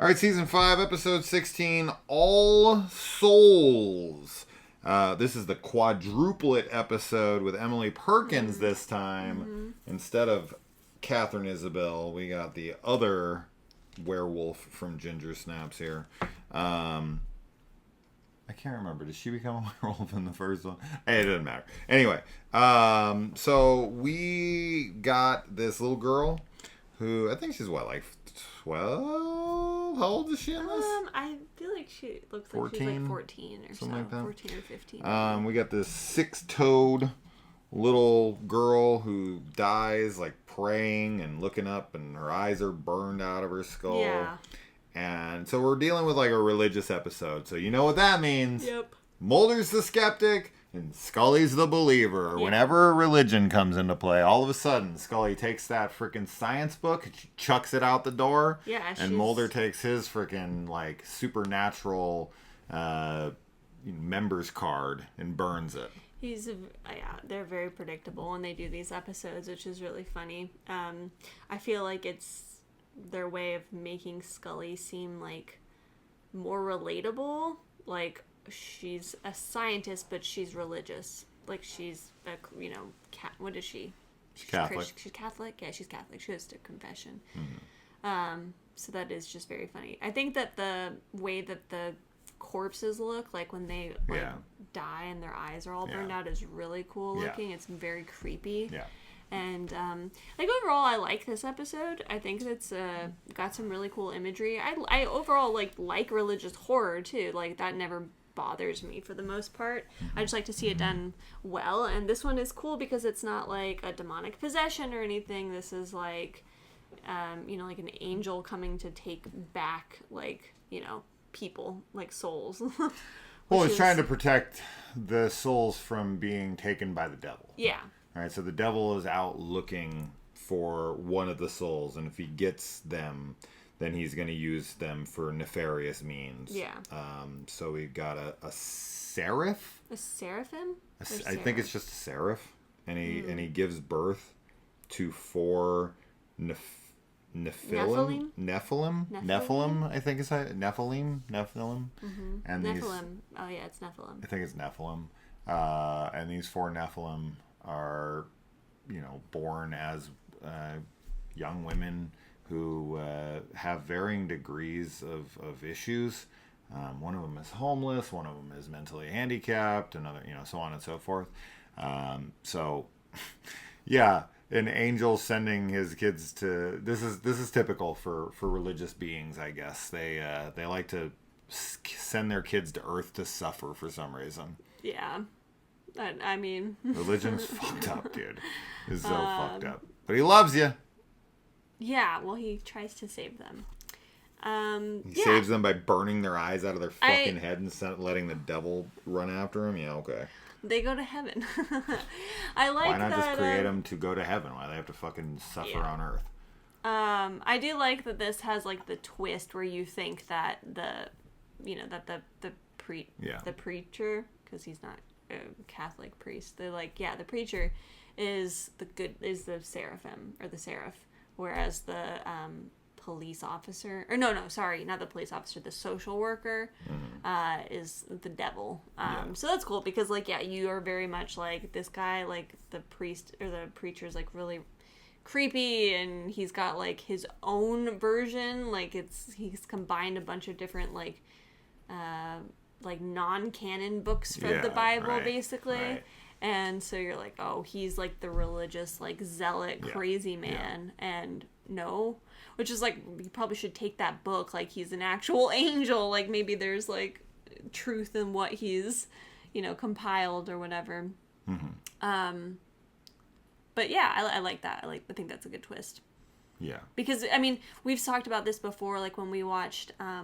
All right, season 5, episode 16, All Souls. This is the quadruplet episode with Emily Perkins this time. Instead of Catherine Isabel, we got the other werewolf from Ginger Snaps here. I can't remember. Did she become a werewolf in the first one? Hey, it doesn't matter. Anyway, so we got this little girl who, I think she's what, like 12? How old is she in this? I feel like she looks 14? like she's like 14 or something like that. 14 or 15. We got this 6-toed little girl who dies like praying and looking up, and her eyes are burned out of her skull. Yeah. And so we're dealing with like a religious episode. So you know what that means. Yep. Mulder's the skeptic and Scully's the believer. Yeah. Whenever religion comes into play, all of a sudden Scully takes that freaking science book and she chucks it out the door. Yeah, and Mulder takes his freaking like supernatural member's card and burns it. They're very predictable when they do these episodes, which is really funny. I feel like it's their way of making Scully seem like more relatable. Like, she's a scientist, but she's religious. Like, she's what is she? She's Catholic. She's Catholic? Yeah, she's Catholic. She goes to confession. Mm-hmm. So that is just very funny. I think that the way that the corpses look, like when they die and their eyes are all burned out, is really cool looking. Yeah. It's very creepy. Yeah. And overall, I like this episode. I think it's got some really cool imagery. I overall like religious horror too. Like, that never bothers me for the most part. I just like to see it done well. And this one is cool because it's not like a demonic possession or anything. This is like, like an angel coming to take back, like, people, like souls. Well, it's trying to protect the souls from being taken by the devil. Yeah. All right, so the devil is out looking for one of the souls, and if he gets them, then he's going to use them for nefarious means. Yeah. So we got a seraph. A seraphim? I think it's just a seraph, and he gives birth to 4 Nephilim. I think it's Nephilim. Mm-hmm. And Nephilim. Oh yeah, it's Nephilim. I think it's Nephilim. And these 4 Nephilim are, born as young women who have varying degrees of issues. One of them is homeless. One of them is mentally handicapped. Another, so on and so forth. So, yeah. An angel sending his kids to this is typical for religious beings, I guess. They like to send their kids to Earth to suffer for some reason. Yeah, I mean, religion's fucked up, dude. It's so fucked up. But he loves you. Yeah, well, he tries to save them. He saves them by burning their eyes out of their fucking head and letting the devil run after him. Yeah, okay. They go to heaven. I like that. Why not just create them to go to heaven? Why do they have to fucking suffer on Earth? I do like that this has like the twist where you think that the preacher, because he's not a Catholic priest. They're like, the preacher is the seraphim or the seraph, whereas the police officer, or not the police officer, the social worker is the devil. So that's cool because you are very much like this guy, like the priest or the preacher is like really creepy, and he's got like his own version, like he's combined a bunch of different like non-canon books from the Bible, basically. Right. And so you're like, oh, he's like the religious, like zealot, crazy man. And no, which is like, you probably should take that book like he's an actual angel. Like maybe there's like truth in what he's, compiled or whatever. Mm-hmm. But yeah, I like that. I think that's a good twist. Yeah. Because, I mean, we've talked about this before, like when we watched, I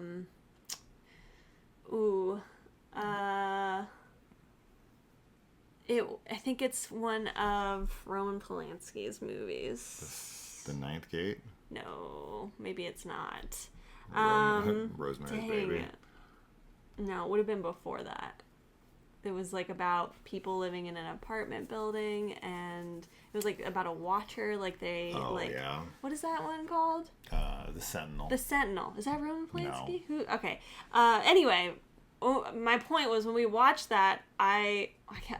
think it's one of Roman Polanski's movies. The Ninth Gate? No, maybe it's not. Rosemary's Baby. No, it would have been before that. it was like about people living in an apartment building, and it was like about a watcher. Like they what is that one called? The Sentinel. The Sentinel. Is that Roman Polanski? No. Who? Okay. Anyway, my point was when we watched that, I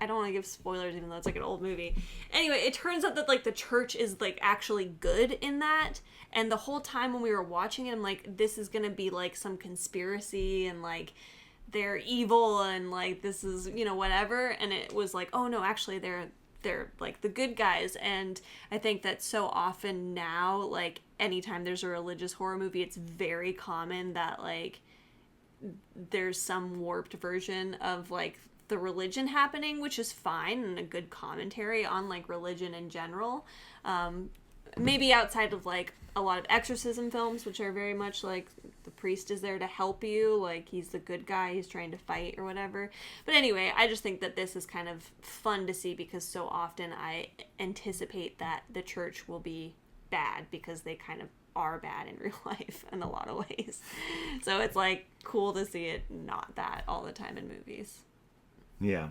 don't want to give spoilers even though it's like an old movie. Anyway, it turns out that like the church is like actually good in that, and the whole time when we were watching it, I'm like, this is gonna be like some conspiracy and like they're evil and like this is, you know, whatever. And it was like, oh no, actually they're like the good guys. And I think that so often now, like anytime there's a religious horror movie, it's very common that like there's some warped version of like the religion happening, which is fine and a good commentary on like religion in general. Maybe outside of like a lot of exorcism films, which are very much like the priest is there to help you, like he's the good guy, he's trying to fight or whatever. But anyway, I just think that this is kind of fun to see because so often I anticipate that the church will be bad because they kind of are bad in real life in a lot of ways. So it's like cool to see it not that all the time in movies. Yeah.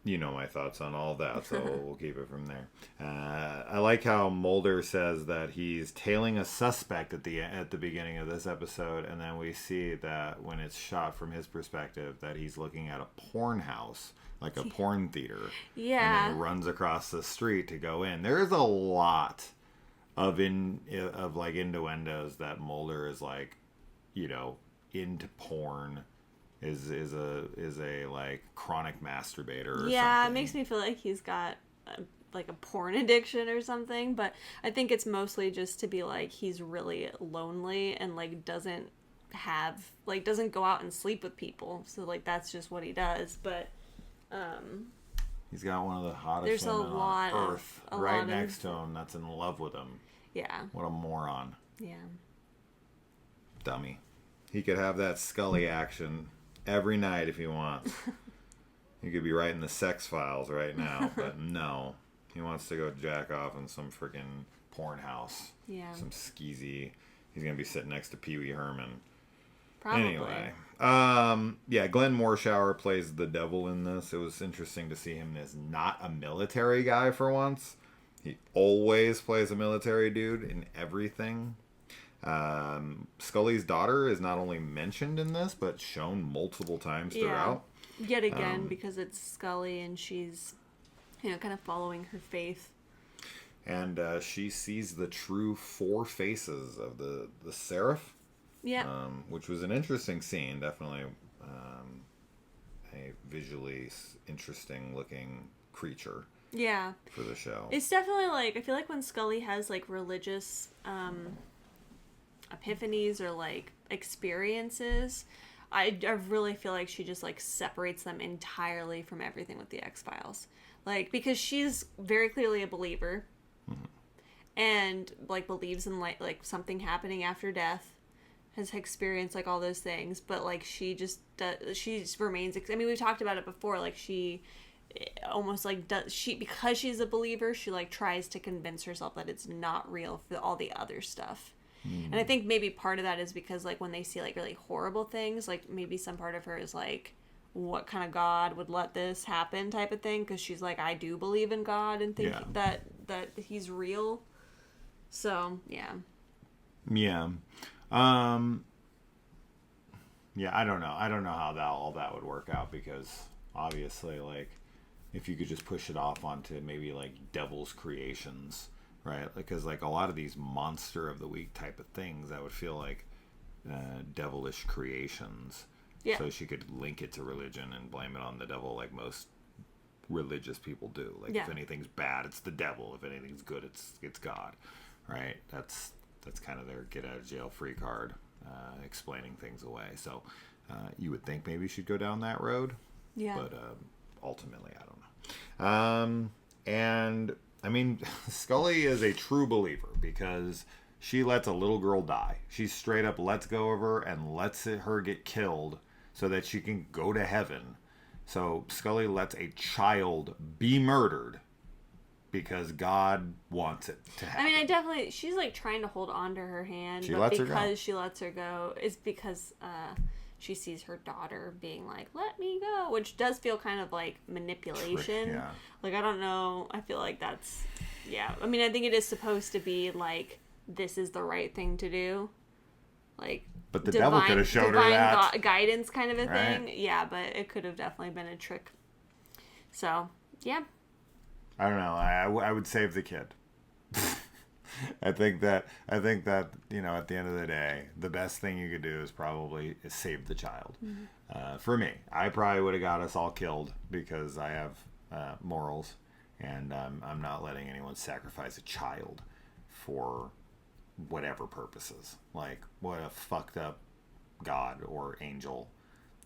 You know my thoughts on all that, so we'll keep it from there. I like how Mulder says that he's tailing a suspect at the beginning of this episode, and then we see that when it's shot from his perspective, that he's looking at a porn house, like a porn theater. Yeah. And then runs across the street to go in. There's a lot of like innuendos that Mulder is like, you know, into porn. Is a like chronic masturbator or something. It makes me feel like he's got like a porn addiction or something, but I think it's mostly just to be like he's really lonely and like doesn't go out and sleep with people, so like that's just what he does. But he's got one of the hottest women on earth right next to him that's in love with him. Yeah, what a moron. Yeah, dummy. He could have that Scully action every night if he wants. He could be writing the sex files right now, but no. He wants to go jack off in some freaking porn house. Yeah. Some skeezy. He's going to be sitting next to Pee Wee Herman. Probably. Anyway. Yeah, Glenn Morshower plays the devil in this. It was interesting to see him as not a military guy for once. He always plays a military dude in everything. Scully's daughter is not only mentioned in this, but shown multiple times throughout. Yet again, because it's Scully and she's, you know, kind of following her faith. And she sees the true four faces of the seraph. Yeah. Which was an interesting scene. Definitely a visually interesting looking creature. Yeah. For the show. It's definitely like, I feel like when Scully has like religious epiphanies or like experiences, I really feel like she just like separates them entirely from everything with the X-Files, like because she's very clearly a believer. Mm-hmm. And like believes in like something happening after death, has experienced like all those things, but like she just remains, I mean we've talked about it before, like she almost like because she's a believer, she like tries to convince herself that it's not real for all the other stuff. And I think maybe part of that is because, like, when they see, like, really horrible things, like, maybe some part of her is, like, what kind of God would let this happen type of thing? Because she's like, I do believe in God and think that he's real. So, yeah. Yeah. Yeah, I don't know. I don't know how all that would work out because, obviously, like, if you could just push it off onto maybe, like, Devil's Creations... Right, because like a lot of these monster of the week type of things, that would feel like devilish creations. Yeah. So she could link it to religion and blame it on the devil, like most religious people do. Like if anything's bad, it's the devil. If anything's good, it's God. Right. That's kind of their get out of jail free card, explaining things away. So you would think maybe she'd go down that road. Yeah. But ultimately, I don't know. And. I mean, Scully is a true believer because she lets a little girl die. She straight up lets go of her and lets her get killed so that she can go to heaven. So Scully lets a child be murdered because God wants it to happen. I mean, she's like trying to hold on to her hand. She lets her go. Because she lets her go is because she sees her daughter being like, let me go, which does feel kind of like manipulation. Yeah. Like, I don't know. I feel like that's, yeah. I mean, I think it is supposed to be like, this is the right thing to do. Like, but the devil could have showed her that. Guidance kind of a thing. Yeah, but it could have definitely been a trick. So, yeah. I don't know. I would save the kid. I think that at the end of the day, the best thing you could do is probably save the child. Mm-hmm. For me, I probably would have got us all killed because I have morals, and I'm not letting anyone sacrifice a child for whatever purposes. Like, what a fucked up God or angel.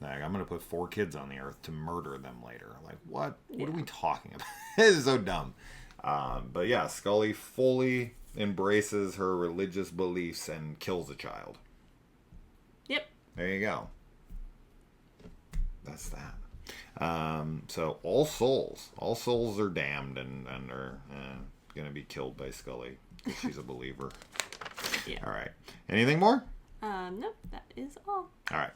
Like, I'm gonna put 4 kids on the earth to murder them later. Like, what? Yeah. What are we talking about? This is so dumb. But yeah, Scully fully embraces her religious beliefs and kills a child. Yep. There you go. That's that. So all souls are damned and are gonna be killed by Scully because she's a believer. Yeah. All right. Anything more? No, that is all. All right.